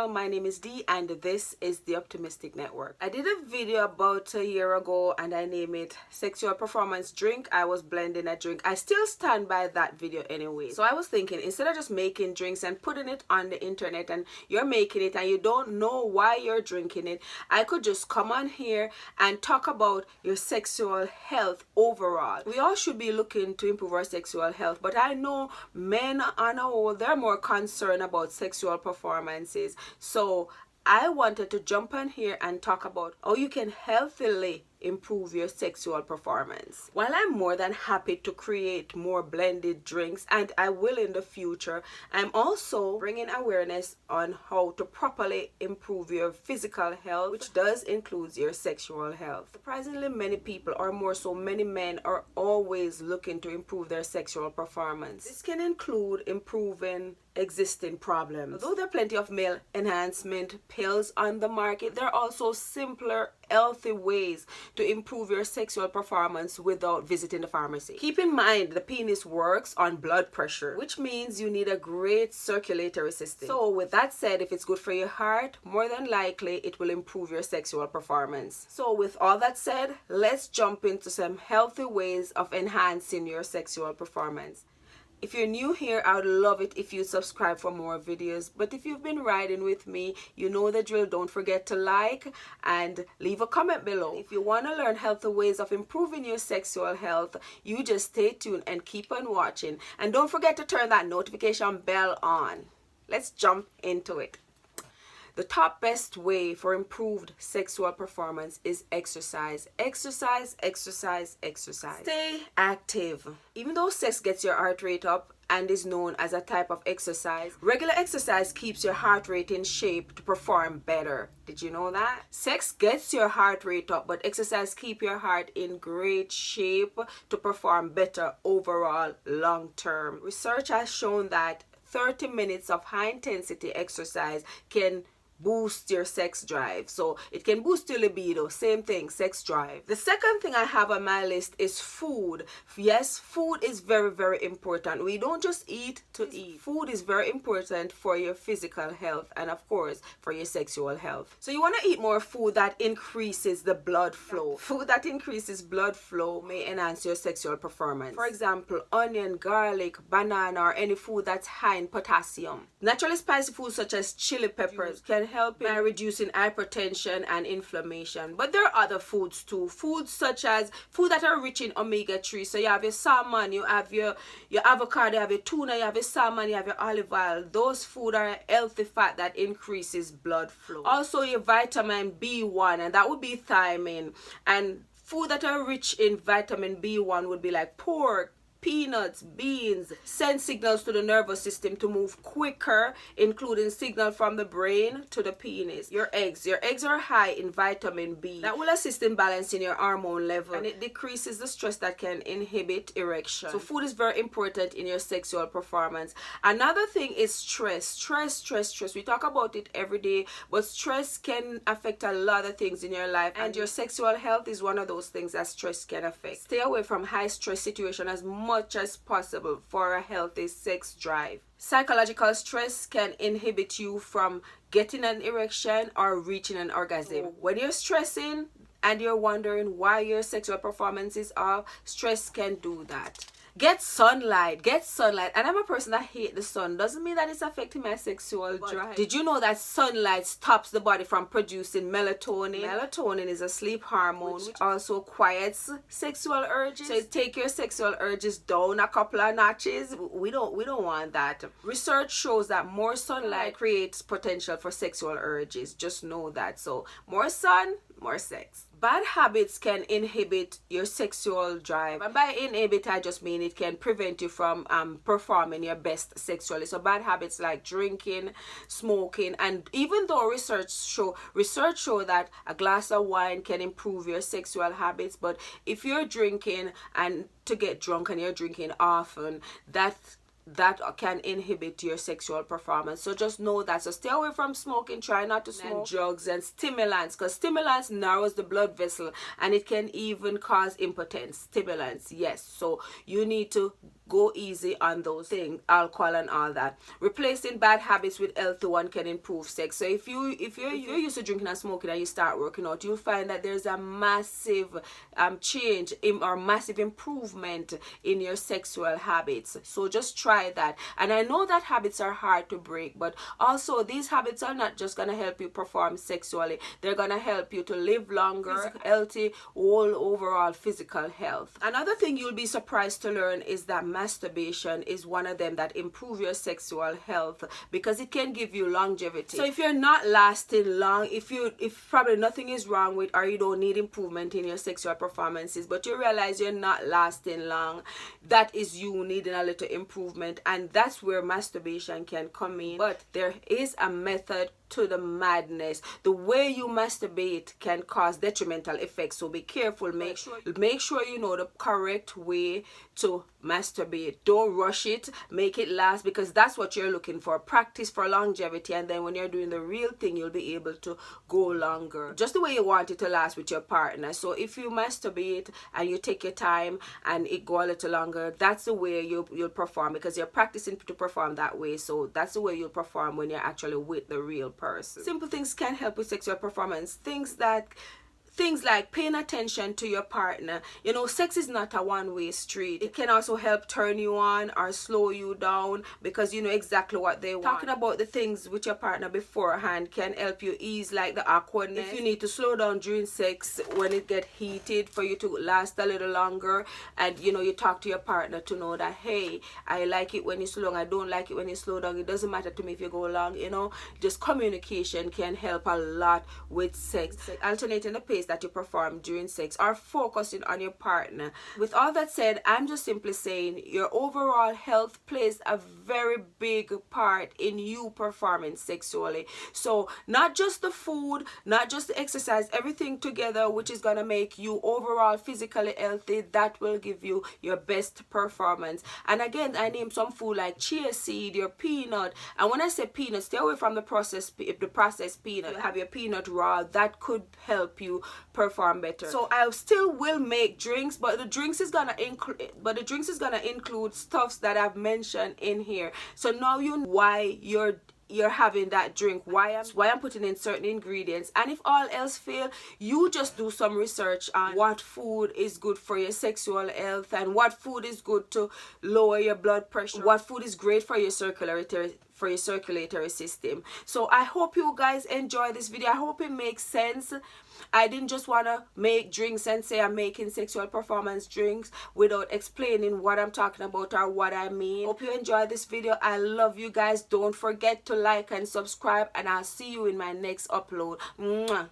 channel. My name is Dee and this is the Optimistic Network. I did a video about a year ago and I named it Sexual Performance Drink. I was blending a drink. I still stand by that video anyway. So I was thinking, instead of just making drinks and putting it on the internet and you're making it and you don't know why you're drinking it, I could just come on here and talk about your sexual health overall. We all should be looking to improve our sexual health, but I know men on a whole, they're more concerned about sexual performances. So I wanted to jump on here and talk about how you can healthily improve your sexual performance. While I'm more than happy to create more blended drinks, and I will in the future, I'm also bringing awareness on how to properly improve your physical health, which does include your sexual health. Surprisingly, many people, or more so many men, are always looking to improve their sexual performance. This can include improving existing problems. Although there are plenty of male enhancement pills on the market, there are also simpler, healthy ways to improve your sexual performance without visiting the pharmacy. Keep in mind, the penis works on blood pressure, which means you need a great circulatory system. So with that said, if it's good for your heart, more than likely it will improve your sexual performance. So with all that said, let's jump into some healthy ways of enhancing your sexual performance. If you're new here, I would love it if you subscribe for more videos. But if you've been riding with me, you know the drill. Don't forget to like and leave a comment below. If you want to learn healthy ways of improving your sexual health, you just stay tuned and keep on watching. And don't forget to turn that notification bell on. Let's jump into it. The top best way for improved sexual performance is exercise. Exercise, exercise, exercise. Stay active. Even though sex gets your heart rate up and is known as a type of exercise, regular exercise keeps your heart rate in shape to perform better. Did you know that? Sex gets your heart rate up, but exercise keeps your heart in great shape to perform better overall long term. Research has shown that 30 minutes of high intensity exercise can boost your sex drive. So it can boost your libido. Same thing, sex drive. The second thing I have on my list is food. Yes, food is very, very important. We don't just eat to eat. Food is very important for your physical health and of course for your sexual health. So you want to eat more food that increases the blood flow. Food that increases blood flow may enhance your sexual performance. For example, onion, garlic, banana, or any food that's high in potassium. Naturally spicy foods such as chili peppers can help by reducing hypertension and inflammation. But there are other foods too. Foods such as food that are rich in omega-3. So you have your salmon, you have your avocado, you have your tuna, you have your salmon, you have your olive oil. Those food are healthy fat that increases blood flow. Also your vitamin B1, and that would be thiamine. And food that are rich in vitamin B1 would be like pork, peanuts, beans. Send signals to the nervous system to move quicker, including signal from the brain to the penis. Your eggs are high in vitamin B. That will assist in balancing your hormone level, and it decreases the stress that can inhibit erection. So food is very important in your sexual performance. Another thing is stress. We talk about it every day, but stress can affect a lot of things in your life, and your sexual health is one of those things that stress can affect. Stay away from high stress situation as much as possible for a healthy sex drive. Psychological stress can inhibit you from getting an erection or reaching an orgasm. When you're stressing and you're wondering why your sexual performance is off, stress can do that. Get sunlight. And I'm a person that hates the sun. Doesn't mean that it's affecting my sexual drive. Did you know that sunlight stops the body from producing melatonin? Melatonin is a sleep hormone which also quiets sexual urges. So take your sexual urges down a couple of notches. We don't want that. Research shows that more sunlight creates potential for sexual urges. Just know that. So more sun, more sex. Bad habits can inhibit your sexual drive. And by inhibit, I just mean it can prevent you from performing your best sexually. So bad habits like drinking, smoking, and even though research show that a glass of wine can improve your sexual habits, but if you're drinking and to get drunk and you're drinking often, that that can inhibit your sexual performance. So just know that. So stay away from smoking, try not to smoke, and drugs and stimulants, because stimulants narrows the blood vessel and it can even cause impotence. Stimulants, yes. So you need to go easy on those things, alcohol and all that. Replacing bad habits with healthy one can improve sex. So if you're used to drinking and smoking and you start working out, you'll find that there's a massive change or massive improvement in your sexual habits. So just try that. And I know that habits are hard to break, but also these habits are not just gonna help you perform sexually, they're gonna help you to live longer, healthy, whole overall physical health. Another thing you'll be surprised to learn is that masturbation is one of them that improve your sexual health, because it can give you longevity. So if you're not lasting long, if probably nothing is wrong with, or you don't need improvement in your sexual performances, but you realize you're not lasting long, that is you needing a little improvement, and that's where masturbation can come in. But there is a method to the madness. The way you masturbate can cause detrimental effects, so be careful. Make sure you know the correct way to masturbate. Don't rush it, make it last, because that's what you're looking for. Practice for longevity, and then when you're doing the real thing, you'll be able to go longer, just the way you want it to last with your partner. So if you masturbate and you take your time and it go a little longer, that's the way you'll perform, because you're practicing to perform that way. So that's the way you'll perform when you're actually with the real person. Simple things can help with sexual performance. Things like paying attention to your partner. You know, sex is not a one-way street. It can also help turn you on or slow you down, because you know exactly what they want. Talking about the things with your partner beforehand can help you ease like the awkwardness. If you need to slow down during sex when it get heated, for you to last a little longer, and you know, you talk to your partner to know that, hey, I like it when you slow down, I don't like it when you slow down, it doesn't matter to me if you go long. You know, just communication can help a lot with sex. Alternating the pace that you perform during sex, or focusing on your partner. With all that said, I'm just simply saying your overall health plays a very big part in you performing sexually. So not just the food, not just the exercise, everything together, which is gonna make you overall physically healthy, that will give you your best performance. And again, I named some food like chia seed, your peanut, and when I say peanut, stay away from the processed peanut. You have your peanut raw, that could help you perform better. So I still will make drinks, but the drinks is gonna include stuffs that I've mentioned in here. So now you know why you're having that drink, why I'm putting in certain ingredients. And if all else fail, you just do some research on what food is good for your sexual health, and what food is good to lower your blood pressure, what food is great for your circulatory system. So I hope you guys enjoy this video. I hope it makes sense. I didn't just want to make drinks and say I'm making sexual performance drinks without explaining what I'm talking about or what I mean. Hope you enjoy this video. I love you guys. Don't forget to like and subscribe, and I'll see you in my next upload. Mwah.